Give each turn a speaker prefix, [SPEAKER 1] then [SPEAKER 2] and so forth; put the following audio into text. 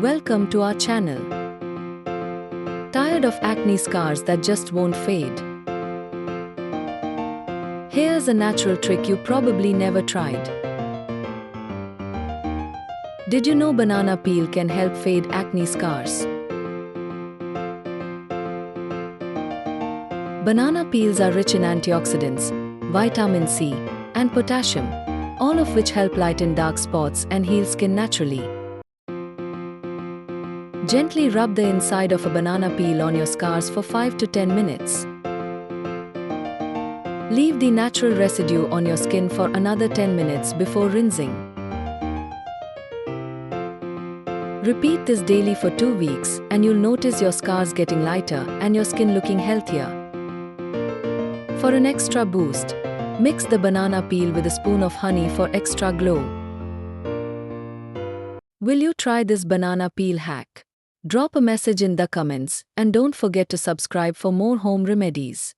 [SPEAKER 1] Welcome to our channel. Tired of acne scars that just won't fade? Here's a natural trick you probably never tried. Did you know banana peel can help fade acne scars? Banana peels are rich in antioxidants, vitamin C, and potassium, all of which help lighten dark spots and heal skin naturally. Gently rub the inside of a banana peel on your scars for 5 to 10 minutes. Leave the natural residue on your skin for another 10 minutes before rinsing. Repeat this daily for 2 weeks and you'll notice your scars getting lighter and your skin looking healthier. For an extra boost, mix the banana peel with a spoon of honey for extra glow. Will you try this banana peel hack? Drop a message in the comments and don't forget to subscribe for more home remedies.